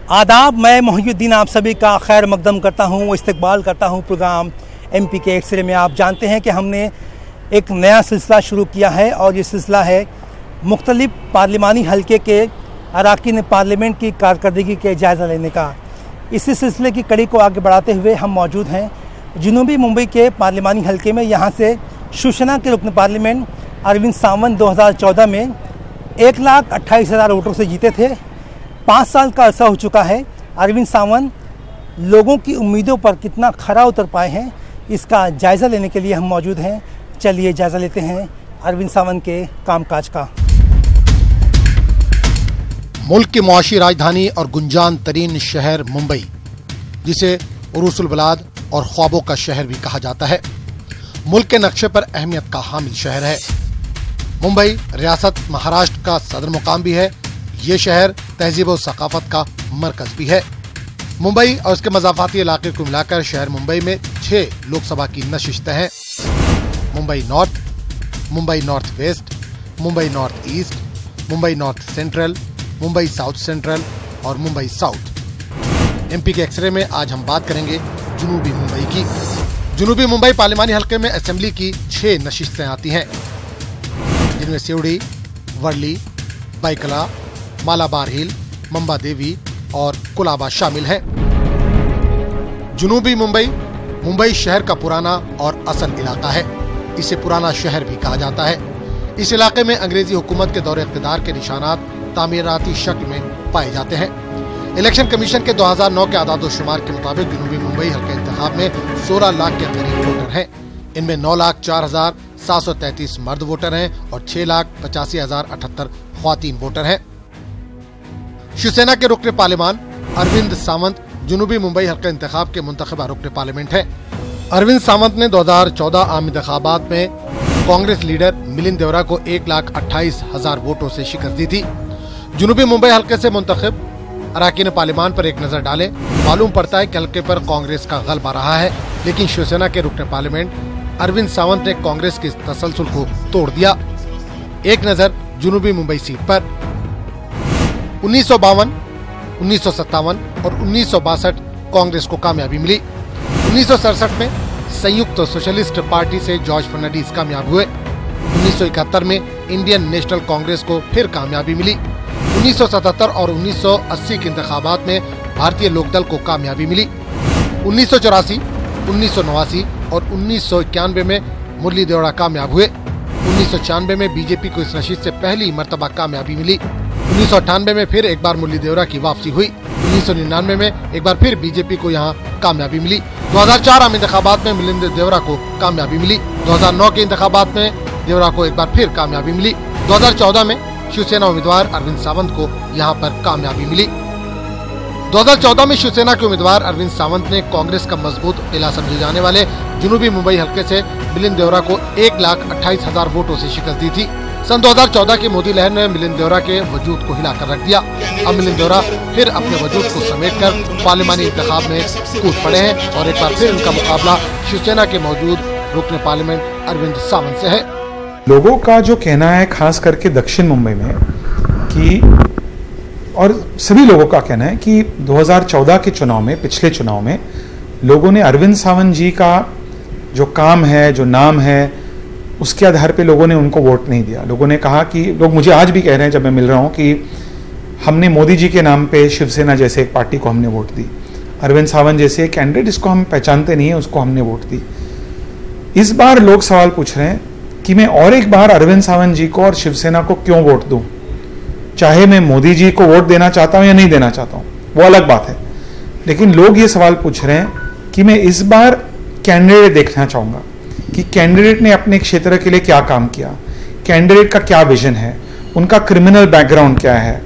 आदाब, मैं मोहिउद्दीन आप सभी का खैर मकदम करता हूँ, इस्तकबाल करता हूँ प्रोग्राम MP के एक्सरे में। आप जानते हैं कि हमने एक नया सिलसिला शुरू किया है और ये सिलसिला है मुख्तलिफ पार्लिमानी हलके के अरकान पार्लियामेंट की कारकर्दगी के जायज़ा लेने का। इसी सिलसिले की कड़ी को आगे बढ़ाते हुए हम मौजूद हैं जनूबी मुंबई के पार्लिमानी हलके में। यहाँ से शिवसेना के रुकन पार्लियामेंट अरविंद सावंत 2014 में 1,28,000 वोटों से जीते थे। 5 साल का अरसा हो चुका है। अरविंद सावंत लोगों की उम्मीदों पर कितना खरा उतर पाए हैं, इसका जायज़ा लेने के लिए हम मौजूद हैं। चलिए जायज़ा लेते हैं अरविंद सावंत के कामकाज का। मुल्क की मुआशी राजधानी और गुंजान तरीन शहर मुंबई, जिसे उरूसुल बलाद और ख्वाबों का शहर भी कहा जाता है, मुल्क के नक्शे पर अहमियत का हामिल शहर है। मुंबई रियासत महाराष्ट्र का सदर मुकाम भी है। ये शहर तहजीब और सकाफत का मरकज भी है। मुंबई और उसके मज़ाफ़ाती इलाके को मिलाकर शहर मुंबई में 6 लोकसभा की नशिस्तें हैं। Mumbai north, Mumbai north west, Mumbai north east, Mumbai north central, Mumbai south central और मुंबई साउथ। MP के एक्सरे में आज हम बात करेंगे जनूबी मुंबई की। जनूबी मुंबई पार्लिमानी हल्के में असेंबली की 6 नशिस्तें आती हैं, जिनमें सिवड़ी, वर्ली, बाइकला, मालाबार हिल, मंबा देवी और कुलाबा शामिल हैं। जनूबी मुंबई मुंबई शहर का पुराना और असल इलाका है। इसे पुराना शहर भी कहा जाता है। इस इलाके में अंग्रेजी हुकूमत के दौरे इक़्तिदार के निशानात तामीराती शक्ल में पाए जाते हैं। इलेक्शन कमीशन के 2009 के आदाद-ओ-शुमार के मुताबिक जनूबी मुंबई हल्के इंतखाब में 16 लाख के करीब वोटर हैं। इनमें 9,04,733 मर्द वोटर हैं और 6,85,078 ख्वातीन वोटर हैं। शिवसेना के रुकन पार्लिमान अरविंद सावंत जनूबी मुंबई हल्का इंतखाब के मुंतखबा रुकन पार्लियामेंट हैं। अरविंद सावंत ने 2014 आम इंतखाबात में कांग्रेस लीडर मिलिंद देवरा को 1,28,000 वोटों से शिकस्त दी थी। जनूबी मुंबई हल्के से मुंतखब अरकान पार्लियामान पर एक नजर डालें, मालूम पड़ता है कि हल्के पर कांग्रेस का गलबा रहा है, लेकिन शिवसेना के रुकन पार्लियामेंट अरविंद सावंत ने कांग्रेस के तसलसल को तोड़ दिया। एक नजर जनूबी मुंबई सीट पर 1952, 1957 और 1962 कांग्रेस को कामयाबी मिली। 1967 में संयुक्त सोशलिस्ट पार्टी से जॉर्ज फर्नांडीज कामयाब हुए। 1971 में इंडियन नेशनल कांग्रेस को फिर कामयाबी मिली। 1977 और 1980 के इंतखाबात में भारतीय लोकदल को कामयाबी मिली। 1984, 1989 और 1991 में मुरली देवड़ा कामयाब हुए। 1996 में बीजेपी को इस नशिस्त से पहली मर्तबा कामयाबी मिली। 1998 में फिर एक बार मुरली देवरा की वापसी हुई। 1999 में एक बार फिर बीजेपी को यहाँ कामयाबी मिली। 2004 आम इंतखाबात में मिलिंद देवरा को कामयाबी मिली। 2009 के इंतखाबात में देवरा को एक बार फिर कामयाबी मिली। 2014 में शिवसेना उम्मीदवार अरविंद सावंत को यहाँ पर कामयाबी मिली। 2014 में शिवसेना के उम्मीदवार अरविंद सावंत ने कांग्रेस का मजबूत किला समझे जाने वाले जनूबी मुंबई हल्के से मिलिंद देवरा को 1,28,000 वोटों से शिकस्त दी थी। सन 2014 की मोदी लहर ने मिलिंद देवरा के वजूद को हिलाकर रख दिया। अब मिलिंद देवरा फिर अपने वजूद को समेटकर पार्लिमानी इंतखाब में कूद पड़े हैं और एक बार फिर उनका मुकाबला शिवसेना के मौजूद रुकन पार्लियामेंट अरविंद सावंत से है। लोगों का जो कहना है, खास करके दक्षिण मुंबई में, कि और सभी लोगों का कहना है कि 2014 के चुनाव में, पिछले चुनाव में, लोगों ने अरविंद सावंत जी का जो काम है, जो नाम है, उसके आधार पे लोगों ने उनको वोट नहीं दिया। लोगों ने कहा कि, लोग मुझे आज भी कह रहे हैं जब मैं मिल रहा हूं, कि हमने मोदी जी के नाम पे शिवसेना जैसे एक पार्टी को हमने वोट दी, अरविंद सावंत जैसे कैंडिडेट जिसको हम पहचानते नहीं है उसको हमने वोट दी। इस बार लोग सवाल पूछ रहे हैं कि मैं और एक बार अरविंद सावंत जी को और शिवसेना को क्यों वोट दूं, चाहे मैं मोदी जी को वोट देना चाहता हूं या नहीं देना चाहता हूं, वो अलग बात है। लेकिन लोग ये सवाल पूछ रहे हैं कि मैं इस बार कैंडिडेट देखना चाहूंगा कि कैंडिडेट ने अपने क्षेत्र के लिए क्या काम किया, कैंडिडेट का क्या विजन है, उनका क्रिमिनल बैकग्राउंड क्या है,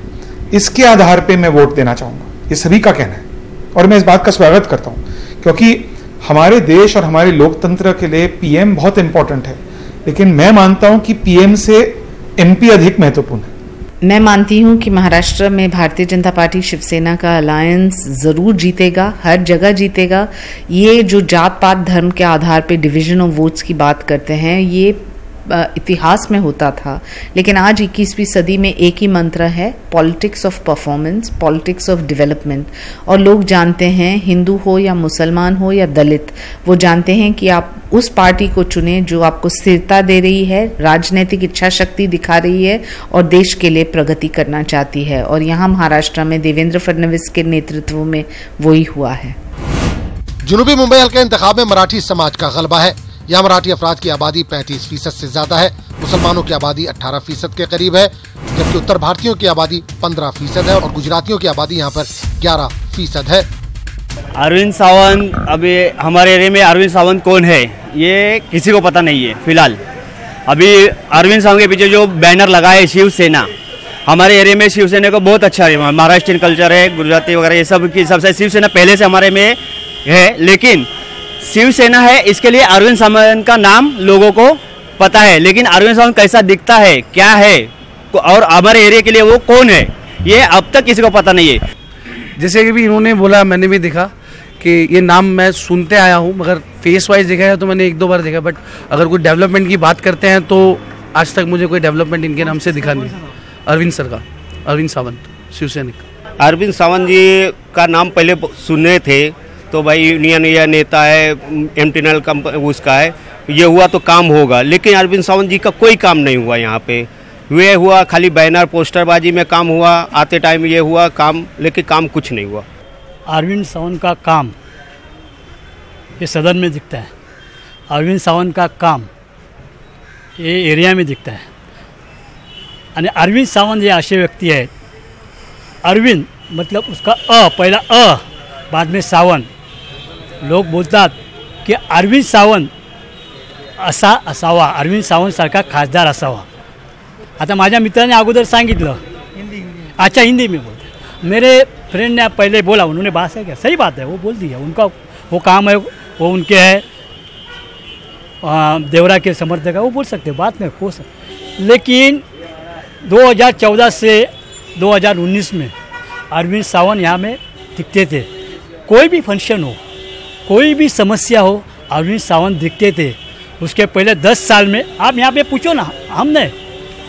इसके आधार पे मैं वोट देना चाहूंगा। ये सभी का कहना है और मैं इस बात का स्वागत करता हूं, क्योंकि हमारे देश और हमारे लोकतंत्र के लिए PM बहुत इंपॉर्टेंट है, लेकिन मैं मानता हूं कि PM से MP अधिक महत्वपूर्ण है। मैं मानती हूं कि महाराष्ट्र में भारतीय जनता पार्टी शिवसेना का अलायंस जरूर जीतेगा, हर जगह जीतेगा। ये जो जात पात धर्म के आधार पे डिवीजन ऑफ वोट्स की बात करते हैं, ये इतिहास में होता था, लेकिन आज 21वीं सदी में एक ही मंत्र है, politics of performance, politics of development. और लोग जानते हैं, हिंदू हो या मुसलमान हो या दलित, वो जानते हैं कि आप उस पार्टी को चुनें जो आपको स्थिरता दे रही है, राजनीतिक इच्छा शक्ति दिखा रही है और देश के लिए प्रगति करना चाहती है। और यहाँ महाराष्ट्र में देवेंद्र फडणवीस के नेतृत्व में वही हुआ है। जनूबी मुंबई हल्के इंतखाब में मराठी समाज का गलबा है। यहाँ मराठी अफराद की आबादी 35% से ज्यादा है। मुसलमानों की आबादी 18% के करीब है, जबकि उत्तर भारतीयों की आबादी 15% है और गुजरातियों की आबादी यहाँ पर 11% है। अरविंद सावंत, अभी हमारे एरिया में अरविंद सावंत कौन है ये किसी को पता नहीं है फिलहाल। अभी अरविंद सावंत के पीछे जो बैनर लगा है शिवसेना, हमारे एरिया में शिवसेना को बहुत अच्छा है, महाराष्ट्रियन कल्चर है, गुजराती वगैरह ये सब की सबसे शिवसेना पहले से हमारे में है। लेकिन शिवसेना है, इसके लिए अरविंद सावंत का नाम लोगों को पता है, लेकिन अरविंद सावंत कैसा दिखता है, क्या है और हमारे एरिया के लिए वो कौन है, ये अब तक किसी को पता नहीं है। जैसे कि भी इन्होंने बोला, मैंने भी देखा कि ये नाम मैं सुनते आया हूँ, मगर फेस वाइज देखा है तो मैंने 1-2 बार देखा, बट अगर कोई डेवलपमेंट की बात करते हैं तो आज तक मुझे कोई डेवलपमेंट इनके नाम से दिखा नहीं। अरविंद सर का, अरविंद सावंत शिवसैनिक। अरविंद सावंत जी का नाम पहले सुने थे तो भाई यूनियन या नेता है, एमटीएनएल कंपनी उसका है, ये हुआ तो काम होगा, लेकिन अरविंद सावंत जी का कोई काम नहीं हुआ यहाँ पे। ये हुआ खाली बैनर पोस्टरबाजी में काम हुआ, आते टाइम ये हुआ काम, लेकिन काम कुछ नहीं हुआ। अरविंद सावंत का काम ये सदन में दिखता है, अरविंद सावंत का काम ये एरिया में दिखता है। आणि अरविंद सावंत हे असे व्यक्ती आहेत, अरविंद मतलब उसका पहिला बाद में सावंत। लोग बोलतात की अरविंद सावंत असा असावा, अरविंद सावंत सारखा खासदार असावा। आता माझ्या मित्राने अगोदर सांगितलं, अच्छा हिंदी में बोलते, मेरे फ्रेंड ने पहले बोला, उन्होंने बात है क्या, सही बात है, वो बोल दिया, उनका वो काम है, वो उनके है, देवरा के समर्थक है, वो बोल सकते, बात नहीं हो सकती। लेकिन 2014 से 2019 में अरविंद सावंत यहाँ में दिखते थे, कोई भी फंक्शन हो, कोई भी समस्या हो, अरविंद सावंत दिखते थे। उसके पहले 10 साल में आप यहाँ पे पूछो ना, हमने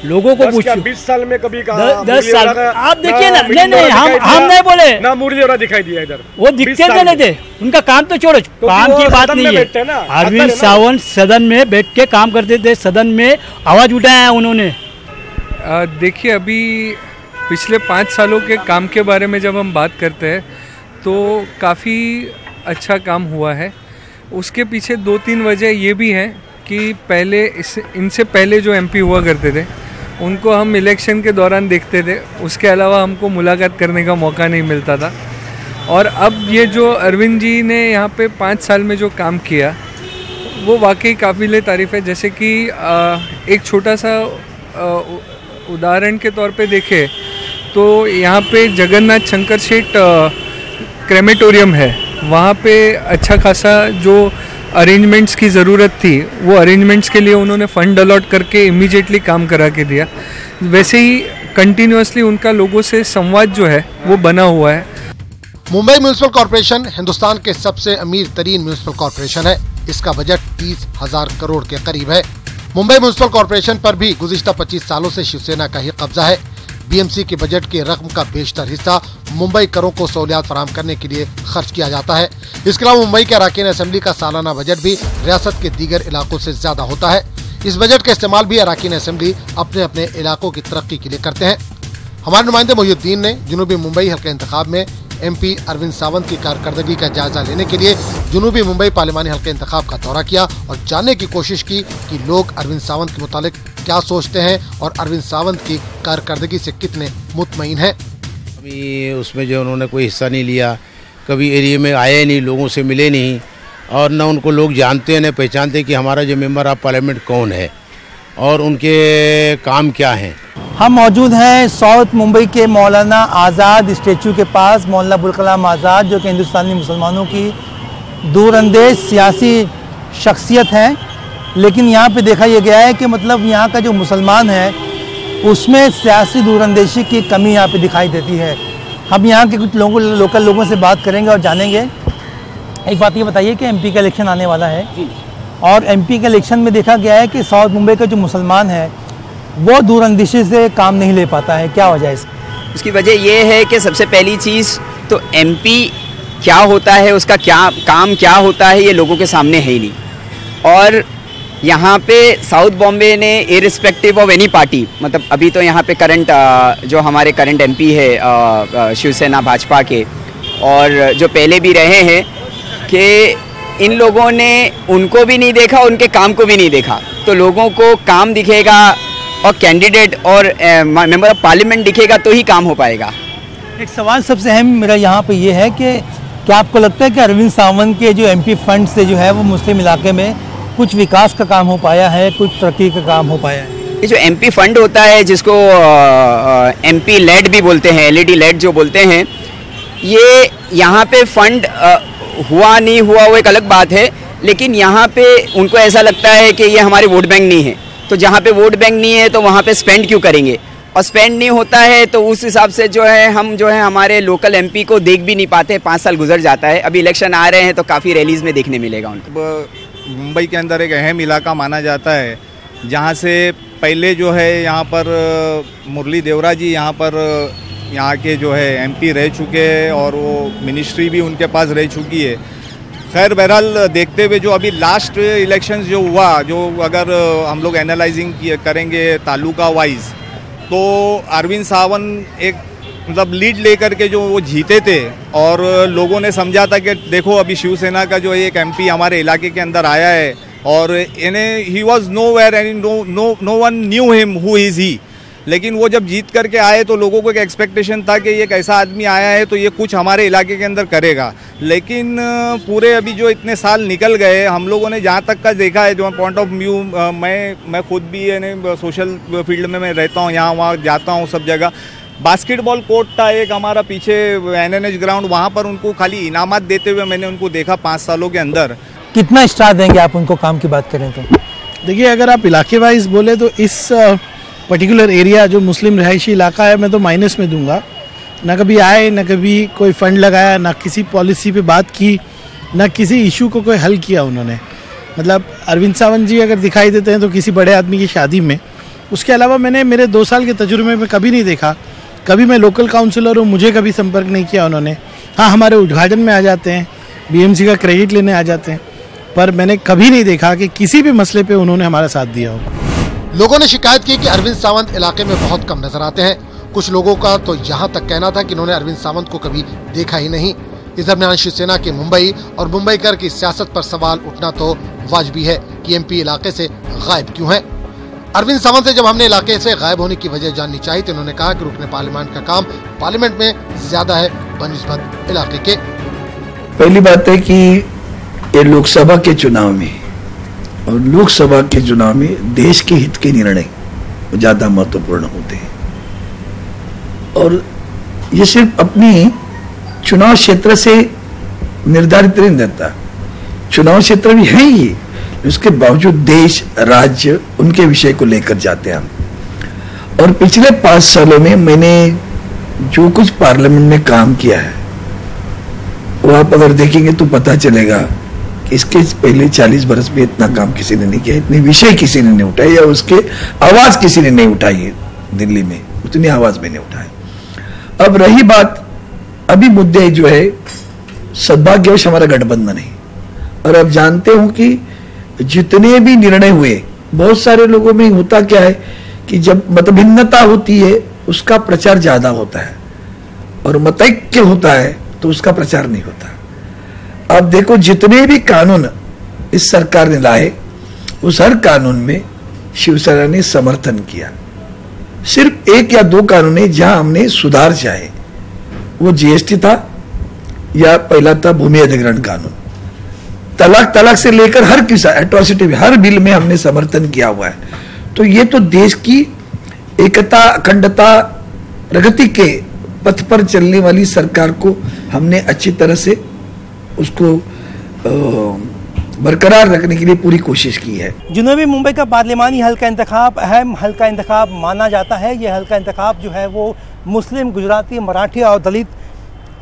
लोगों को पूछो 20 साल में कभी कहा 10 साल आप देखिए ना, नहीं हम नहीं बोले ना, मुरली दिखाई दिया इधर, वो दिखते थे नहीं थे, उनका काम तो छोड़ो, काम की बात नहीं है। अरविंद सावंत सदन में बैठ के काम करते थे, सदन में आवाज उठाया उन्होंने। देखिए, अभी पिछले 5 सालों के काम के बारे में जब हम बात करते हैं तो काफ़ी अच्छा काम हुआ है। उसके पीछे 2-3 वजह ये भी हैं कि पहले इनसे पहले जो एमपी हुआ करते थे उनको हम इलेक्शन के दौरान देखते थे, उसके अलावा हमको मुलाकात करने का मौका नहीं मिलता था। और अब ये जो अरविंद जी ने यहाँ पे 5 साल में जो काम किया वो वाकई काबिल तारीफ़ है। जैसे कि एक छोटा सा उदाहरण के तौर पे देखें तो यहाँ पे जगन्नाथ शंकर शेठ क्रेमेटोरियम है, वहाँ पे अच्छा खासा जो अरेंजमेंट्स की ज़रूरत थी वो अरेंजमेंट्स के लिए उन्होंने फ़ंड अलॉट करके इमीडिएटली काम करा के दिया। वैसे ही कंटिन्यूअसली उनका लोगों से संवाद जो है वो बना हुआ है। मुंबई म्यूनिसिपल कॉर्पोरेशन हिंदुस्तान के सबसे अमीर तरीन म्यूनिसिपल कॉर्पोरेशन है। इसका बजट 30,000 करोड़ के करीब है। मुंबई म्यूनिसिपल कॉर्पोरेशन पर भी गुज़िश्ता 25 सालों से शिवसेना का ही कब्जा है। बीएमसी के बजट की रकम का बेशतर हिस्सा मुंबई करों को सहूलियात फराहम करने के लिए खर्च किया जाता है। इसके अलावा मुंबई के अराकीन असेंबली का सालाना बजट भी रियासत के दीगर इलाकों से ज्यादा होता है। इस बजट का इस्तेमाल भी अराकीन असेंबली अपने अपने इलाकों की तरक्की के लिए करते हैं। हमारे नुमाइंदे मोहिउद्दीन ने जनूबी मुंबई हल्के इंतखाब में एमपी अरविंद सावंत की कारकर्दगी का जायजा लेने के लिए जनूबी मुंबई पार्लिमानी हल्के इंतखाब का दौरा किया और जानने की कोशिश की कि लोग अरविंद सावंत के मुतालिक क्या सोचते हैं और अरविंद सावंत की कारकर्दगी से कितने मुतमईन हैं। अभी उसमें जो उन्होंने कोई हिस्सा नहीं लिया, कभी एरिया में आए नहीं, लोगों से मिले नहीं और न उनको लोग जानते हैं न पहचानते कि हमारा जो मेंबर ऑफ पार्लियामेंट कौन है और उनके काम क्या हैं। हम मौजूद हैं साउथ मुंबई के मौलाना आज़ाद स्टैचू के पास। मौलाना अबुल कलाम आज़ाद जो कि हिंदुस्तानी मुसलमानों की दूरअंदेज सियासी शख्सियत हैं, लेकिन यहाँ पे देखा यह गया है कि मतलब यहाँ का जो मुसलमान है उसमें सियासी दूरअंदेशी की कमी यहाँ पे दिखाई देती है। हम यहाँ के कुछ लोकल लोगों से बात करेंगे और जानेंगे। एक बात ये बताइए कि एमपी का इलेक्शन आने वाला है, और एमपी के इलेक्शन में देखा गया है कि साउथ मुंबई का जो मुसलमान है वो दूरअंदेशी से काम नहीं ले पाता है, क्या वजह है इसकी? उसकी वजह ये है कि सबसे पहली चीज़ तो एमपी क्या होता है, उसका काम क्या होता है, ये लोगों के सामने है ही नहीं। और यहाँ पे साउथ बॉम्बे ने इरिस्पेक्टिव ऑफ एनी पार्टी, मतलब अभी तो यहाँ पे करंट जो हमारे करंट एमपी है शिवसेना भाजपा के, और जो पहले भी रहे हैं, कि इन लोगों ने उनको भी नहीं देखा, उनके काम को भी नहीं देखा। तो लोगों को काम दिखेगा और कैंडिडेट और मेंबर ऑफ पार्लियामेंट दिखेगा तो ही काम हो पाएगा। एक सवाल सबसे अहम मेरा यहाँ पे ये है कि क्या आपको लगता है कि अरविंद सावंत के जो एमपी फंड से जो है वो मुस्लिम इलाके में कुछ विकास का काम हो पाया है, कुछ तरक्की का काम हो पाया है? ये जो एमपी फंड होता है, जिसको एमपी लेड भी बोलते हैं, एलईडी लेड जो बोलते हैं, ये यहाँ पे फंड हुआ नहीं हुआ वो एक अलग बात है, लेकिन यहाँ पे उनको ऐसा लगता है कि ये हमारे वोट बैंक नहीं है, तो जहाँ पे वोट बैंक नहीं है तो वहाँ पे स्पेंड क्यों करेंगे, और स्पेंड नहीं होता है तो उस हिसाब से जो है हम जो है हमारे लोकल एमपी को देख भी नहीं पाते, 5 साल गुजर जाता है। अभी इलेक्शन आ रहे हैं तो काफ़ी रैलीज में देखने मिलेगा उनको। मुंबई के अंदर एक अहम इलाका माना जाता है, जहाँ से पहले जो है यहाँ पर मुरली देवरा जी यहाँ के जो है एमपी रह चुके हैं और वो मिनिस्ट्री भी उनके पास रह चुकी है। खैर बहरहाल देखते हुए जो अभी लास्ट इलेक्शंस जो हुआ, जो अगर हम लोग एनालाइजिंग करेंगे तालुका वाइज, तो अरविंद सावंत एक मतलब लीड लेकर के जो वो जीते थे, और लोगों ने समझा था कि देखो अभी शिवसेना का जो एक एमपी हमारे इलाके के अंदर आया है, और इन्हें ही was nowhere and no one knew him who is he. लेकिन वो जब जीत करके आए तो लोगों को एक एक्सपेक्टेशन था कि ये एक ऐसा आदमी आया है तो ये कुछ हमारे इलाके के अंदर करेगा। लेकिन पूरे अभी जो इतने साल निकल गए, हम लोगों ने जहाँ तक का देखा है, जो पॉइंट ऑफ व्यू, मैं खुद भी यानी सोशल फील्ड में मैं रहता हूँ, यहाँ वहाँ जाता हूँ सब जगह। बास्केटबॉल कोर्ट था एक हमारा पीछे NNH ग्राउंड, वहाँ पर उनको खाली इनामात देते हुए मैंने उनको देखा 5 सालों के अंदर। कितना स्टार देंगे आप उनको काम की बात करें तो? देखिए, अगर आप इलाके वाइज बोले तो इस पर्टिकुलर एरिया जो मुस्लिम रहायशी इलाका है, मैं तो माइनस में दूंगा। ना कभी आए, ना कभी कोई फंड लगाया, ना किसी पॉलिसी पे बात की, ना किसी इशू को कोई हल किया उन्होंने। मतलब अरविंद सावंत जी अगर दिखाई देते हैं तो किसी बड़े आदमी की शादी में, उसके अलावा मैंने मेरे 2 साल के तजुर्बे में कभी नहीं देखा। कभी मैं लोकल काउंसिलर हूँ, मुझे कभी संपर्क नहीं किया उन्होंने। हाँ, हमारे उद्घाटन में आ जाते हैं, BMC का क्रेडिट लेने आ जाते हैं, पर मैंने कभी नहीं देखा कि किसी भी मसले पे उन्होंने हमारा साथ दिया हो। लोगों ने शिकायत की कि अरविंद सावंत इलाके में बहुत कम नजर आते हैं। कुछ लोगों का तो यहाँ तक कहना था कि इन्होंने अरविंद सावंत को कभी देखा ही नहीं। इस दरमियान शिवसेना के मुंबई और मुंबईकर की सियासत पर सवाल उठना तो वाजिबी है कि एमपी इलाके से गायब क्यों है। अरविंद सावंत से जब हमने इलाके से गायब होने की वजह जाननी चाहिए तो उन्होंने कहा कि रुकने पार्लियामेंट का काम पार्लियामेंट में ज्यादा है बनिस्बत इलाके के। पहली बात है कि ये लोकसभा के चुनाव में, और लोकसभा के चुनाव में देश के हित के निर्णय ज्यादा महत्वपूर्ण होते हैं, और ये सिर्फ अपनी चुनाव क्षेत्र से निर्धारित नहीं रहता। चुनाव क्षेत्र भी है ही, उसके बावजूद देश, राज्य, उनके विषय को लेकर जाते हैं हम। और पिछले 5 सालों में मैंने जो कुछ पार्लियामेंट में काम किया है, वो आप अगर देखेंगे तो पता चलेगा कि इसके पहले 40 बरस में इतना काम किसी ने नहीं किया, इतने विषय किसी ने नहीं उठाए, या उसके आवाज किसी ने नहीं उठाई है। दिल्ली में उतनी आवाज में नहीं उठाई। अब रही बात अभी मुद्दे जो है, सद्भाग्यवश हमारा गठबंधन है, और अब जानते हो कि जितने भी निर्णय हुए, बहुत सारे लोगों में होता क्या है कि जब मतभिन्नता होती है उसका प्रचार ज्यादा होता है, और मतैक्य होता है तो उसका प्रचार नहीं होता। अब देखो, जितने भी कानून इस सरकार ने लाए, उस हर कानून में शिवसेना ने समर्थन किया। सिर्फ 1 या 2 कानून है जहां हमने सुधार चाहे, वो GST था, या पहला था भूमि अधिग्रहण कानून। तलाक से लेकर हर किसी एट्रोसिटी में, हर बिल में हमने समर्थन किया हुआ है। तो ये तो देश की एकता, अखंडता, प्रगति के पथ पर चलने वाली सरकार को हमने अच्छी तरह से उसको बरकरार रखने के लिए पूरी कोशिश की है। जुनूबी मुंबई का पार्लिमानी हल्का इंतखाब अहम हल्का इंतखाब माना जाता है। ये हल्का इंतखाब जो है वो मुस्लिम, गुजराती, मराठी और दलित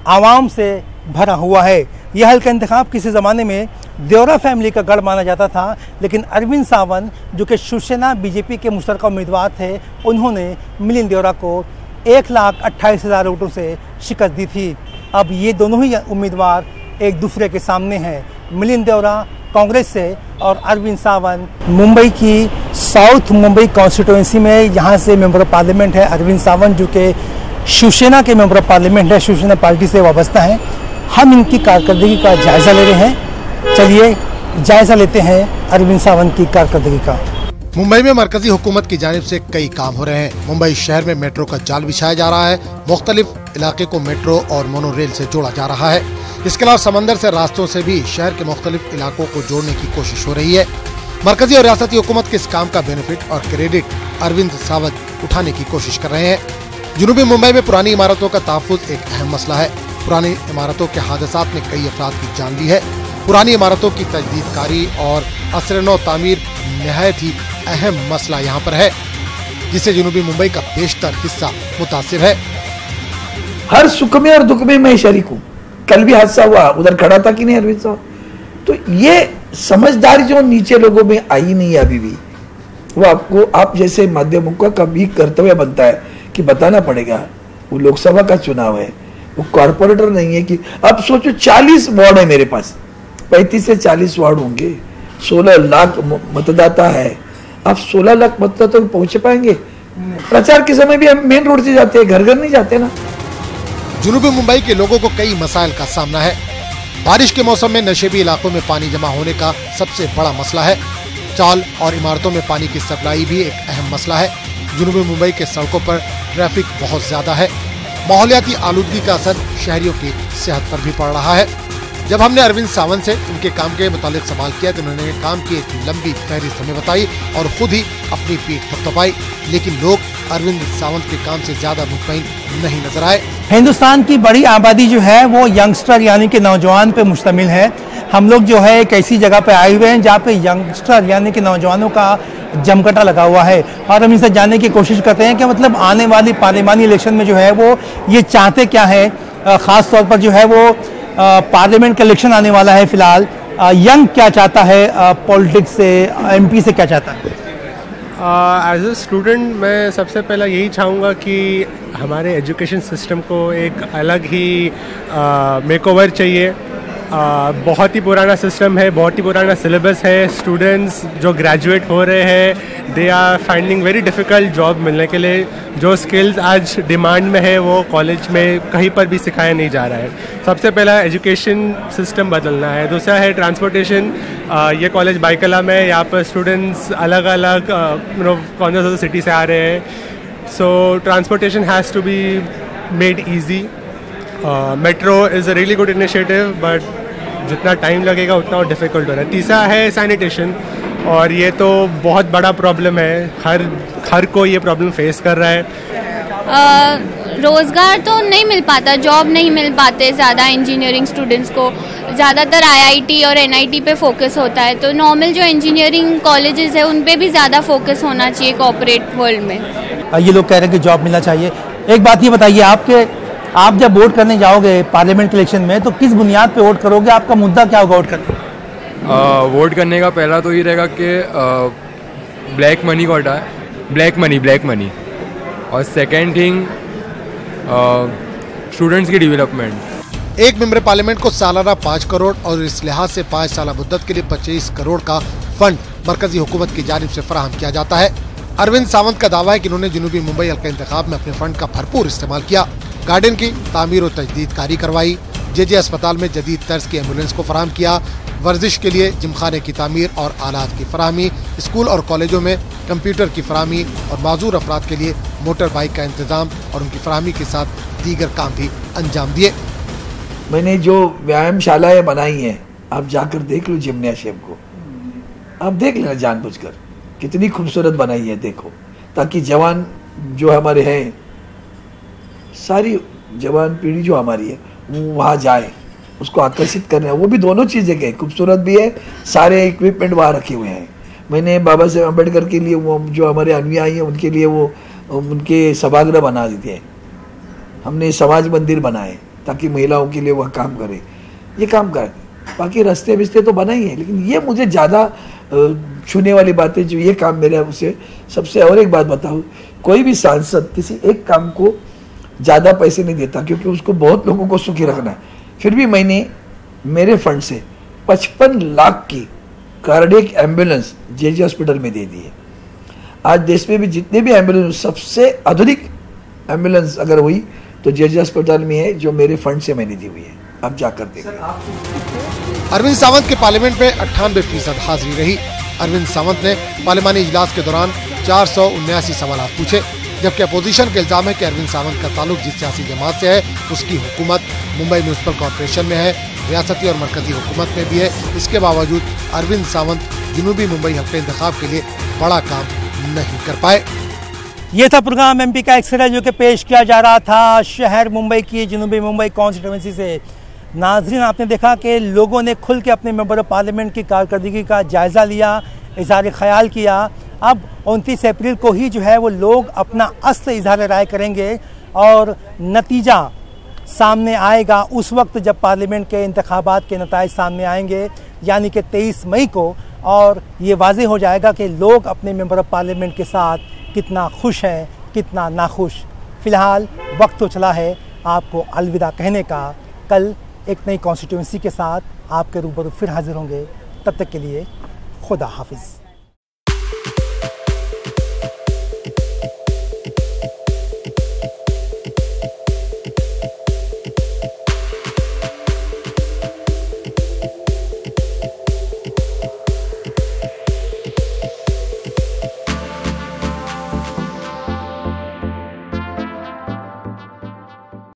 आवाम से भरा हुआ है। यह हल्का इंतखाब किसी ज़माने में देवरा फैमिली का गढ़ माना जाता था, लेकिन अरविंद सावंत जो कि शिवसेना बीजेपी के मुश्तरका उम्मीदवार थे, उन्होंने मिलिंद देवरा को 1,28,000 वोटों से शिकस्त दी थी। अब ये दोनों ही उम्मीदवार एक दूसरे के सामने हैं। मिलिंद देवरा कांग्रेस से और अरविंद सावंत मुंबई की साउथ मुंबई कॉन्स्टिट्यूएंसी में, यहाँ से मेंबर ऑफ पार्लियामेंट है अरविंद सावंत, जो कि शिवसेना के मेंबर ऑफ पार्लियामेंट है, शिवसेना पार्टी से वाबस्ता हैं। हम इनकी कारकर्दगी का जायजा ले रहे हैं। चलिए जायजा लेते हैं अरविंद सावंत की कारकर्दगी का। मुंबई में मरकजी हुकूमत की जानिब से कई काम हो रहे हैं। मुंबई शहर में मेट्रो का जाल बिछाया जा रहा है। मुख्तलिफ इलाके को मेट्रो और मोनो रेल से जोड़ा जा रहा है। इसके अलावा समंदर से रास्तों से भी शहर के मुख्तलिफ इलाकों को जोड़ने की कोशिश हो रही है। मरकजी और रियासती हुकूमत के इस काम का बेनिफिट और क्रेडिट अरविंद सावंत उठाने की कोशिश कर रहे हैं। जनूबी मुंबई में पुरानी इमारतों का तहफ़्फ़ुज़ एक अहम मसला है। पुरानी इमारतों के हादसात ने कई अफराद की जान ली है। पुरानी इमारतों की तजदीदकारी और असर-ए-नौ तामीर नहायत ही अहम मसला यहाँ पर है, जिससे जनूबी मुंबई का बेशतर हिस्सा मुतासिर है। हर सुख में और दुख में मैं शरीक हूँ। कल भी हादसा हुआ, उधर खड़ा था कि नहीं अरविंद साहब? तो ये समझदारी जो नीचे लोगों में आई नहीं है अभी भी, वो आपको, आप जैसे माध्यमों का कभी कर्तव्य बनता है कि बताना पड़ेगा। वो लोकसभा का चुनाव है, वो कॉर्पोरेटर नहीं है कि अब सोचो 40 वार्ड है मेरे पास, 35 से 40 वार्ड होंगे, 16 लाख मतदाता है। आप 16 लाख मतदाता तक पहुंच पाएंगे? प्रचार के समय भी हम मेन रोड से जाते हैं, घर घर नहीं जाते ना। जनूबी मुंबई के लोगों को कई मसाइल का सामना है। बारिश के मौसम में नशेबी इलाकों में पानी जमा होने का सबसे बड़ा मसला है। चाल और इमारतों में पानी की सप्लाई भी एक अहम मसला है। जनूबी मुंबई के सड़कों पर ट्रैफिक बहुत ज्यादा है। माहौलियाती आलूदगी का असर शहरियों की सेहत पर भी पड़ रहा है। जब हमने अरविंद सावंत से उनके काम के मुतालिक सवाल किया तो उन्होंने काम की एक लंबी फहरिस्त हमें बताई और खुद ही अपनी पीठ थपथपाई, लेकिन लोग अरविंद सावंत के काम से ज्यादा मुतमईन नहीं नजर आए। हिंदुस्तान की बड़ी आबादी जो है वो यंगस्टर यानी कि नौजवान पे मुश्तमिल है। हम लोग जो है एक ऐसी जगह पे आए हुए हैं जहाँ पे यंगस्टर यानी कि नौजवानों का जमकटा लगा हुआ है, और हम इनसे जानने की कोशिश करते हैं कि मतलब आने वाली पार्लियामानी इलेक्शन में जो है वो ये चाहते क्या है। ख़ास तौर पर जो है वो पार्लियामेंट का इलेक्शन आने वाला है। फिलहाल यंग क्या चाहता है पॉलिटिक्स से, एमपी से क्या चाहता है? एज ए स्टूडेंट मैं सबसे पहला यही चाहूँगा कि हमारे एजुकेशन सिस्टम को एक अलग ही मेकओवर चाहिए। बहुत ही पुराना सिस्टम है, बहुत ही पुराना सिलेबस है। स्टूडेंट्स जो ग्रेजुएट हो रहे हैं they are finding very difficult job मिलने के लिए। जो स्किल्स आज डिमांड में है वो कॉलेज में कहीं पर भी सिखाया नहीं जा रहा है। सबसे पहला एजुकेशन सिस्टम बदलना है। दूसरा है ट्रांसपोर्टेशन। ये कॉलेज बाइकला में, यहाँ पर स्टूडेंट्स अलग अलग कॉर्नर्स ऑफ द सिटी से आ रहे हैं। So transportation has to be made easy. Metro is a really good initiative, but जितना टाइम लगेगा उतना और डिफ़िकल्ट हो रहा है। तीसरा है सैनिटेशन, और ये तो बहुत बड़ा प्रॉब्लम है। हर कोई ये प्रॉब्लम फेस कर रहा है। रोज़गार तो नहीं मिल पाता, जॉब नहीं मिल पाते ज़्यादा इंजीनियरिंग स्टूडेंट्स को। ज़्यादातर आईआईटी और एनआईटी पे फोकस होता है, तो नॉर्मल जो इंजीनियरिंग कॉलेजेस है उन पे भी ज़्यादा फोकस होना चाहिए कॉर्पोरेट वर्ल्ड में। ये लोग कह रहे हैं कि जॉब मिलना चाहिए। एक बात ये बताइए, आप जब वोट करने जाओगे पार्लियामेंट के इलेक्शन में तो किस बुनियाद पे वोट करोगे? आपका मुद्दा क्या होगा वोट करने? वोट करने का पहला तो ये रहेगा कि ब्लैक मनी को हटाए, ब्लैक मनी। और सेकेंड थिंग स्टूडेंट्स की डेवलपमेंट। एक मेंबर पार्लियामेंट को सालाना 5 करोड़ और इस लिहाज से 5 साल मुद्दत के लिए 25 करोड़ का फंड मरकजी हुकूमत की जानिब से फराहम किया जाता है। अरविंद सावंत का दावा है कि उन्होंने जनूबी मुंबई हल्का इंतखाब में अपने फंड का भरपूर इस्तेमाल किया। गार्डन की तामीर और तजदीदकारी करवाई, जेजे अस्पताल में जदीद तर्ज की एम्बुलेंस को फराहम किया, वर्जिश के लिए जिमखाने की तामीर और आलात की फराहमी, स्कूल और कॉलेजों में कंप्यूटर की फराहमी और माजूर अफराद के लिए मोटर बाइक का इंतजाम और उनकी फराहमी के साथ दीगर काम भी अंजाम दिए। मैंने जो व्यायामशालाएं बनाई हैं, आप जाकर देख लो जिम्नाशियम को, आप देख लेना जानबूझकर, कितनी खूबसूरत बनाई है देखो, ताकि जवान जो हमारे हैं, सारी जवान पीढ़ी जो हमारी है वो वहाँ जाए, उसको आकर्षित करना है। वो भी दोनों चीज़ें गए, खूबसूरत भी है, सारे इक्विपमेंट वहाँ रखे हुए हैं। मैंने बाबा साहेब अम्बेडकर के लिए, वो जो हमारे अनुयायी हैं उनके लिए वो उनके सभागृह बना दिए हैं। हमने समाज मंदिर बनाए ताकि महिलाओं के लिए वह काम करे, ये काम कर। बाकी रास्ते बिस्ते तो बना ही है, लेकिन ये मुझे ज़्यादा छूने वाली बातें जो ये काम मेरे उसे सबसे। और एक बात बताऊँ, कोई भी सांसद किसी एक काम को ज़्यादा पैसे नहीं देता, क्योंकि उसको बहुत लोगों को सुखी रखना है। फिर भी मैंने मेरे फंड से 55 लाख की कार्डियक एम्बुलेंस जेजे हॉस्पिटल में दे दी है। आज देश में भी जितने भी एम्बुलेंस, सबसे आधुनिक एम्बुलेंस अगर हुई तो जेजे हॉस्पिटल में है, जो मेरे फंड से मैंने दी हुई है। अब जाकर देखें। अरविंद सावंत के पार्लियामेंट में 98% हाजिरी रही। अरविंद सावंत ने पार्लिमानी इजलास के दौरान 479 सवाल पूछे, जबकि अपोजिशन का इल्जाम है कि अरविंद सावंत का ताल्लुक जिस सियासी जमात से है उसकी हुकूमत मुंबई म्यूनिसिपल कॉर्पोरेशन में है, रियासती और मरकजी हुकूमत में भी है। इसके बावजूद अरविंद सावंत जनूबी मुंबई हल्के इंतखाब के लिए बड़ा काम नहीं कर पाए। ये था प्रोग्राम एमपी का एक्सरे जो कि पेश किया जा रहा था शहर मुंबई की जनूबी मुंबई कॉन्स्टिट्यूंसी से। नाज़रीन, आपने देखा कि लोगों ने खुल के अपने मेंबर ऑफ पार्लियामेंट की कारकर्दगी का जायज़ा लिया, इज़हार ख्याल किया। अब 29 अप्रैल को ही जो है वो लोग अपना असली इज़हार राय करेंगे और नतीजा सामने आएगा उस वक्त जब पार्लियामेंट के इंतखाबात के नताइज सामने आएंगे, यानी कि 23 मई को। और ये वाज़ेह हो जाएगा कि लोग अपने मेंबर ऑफ पार्लियामेंट के साथ कितना खुश हैं, कितना नाखुश। फ़िलहाल वक्त तो चला है आपको अलविदा कहने का। कल एक नई कॉन्स्टिट्यूंसी के साथ आपके रूबरू फिर हाजिर होंगे। तब तक के लिए खुदा हाफिज़।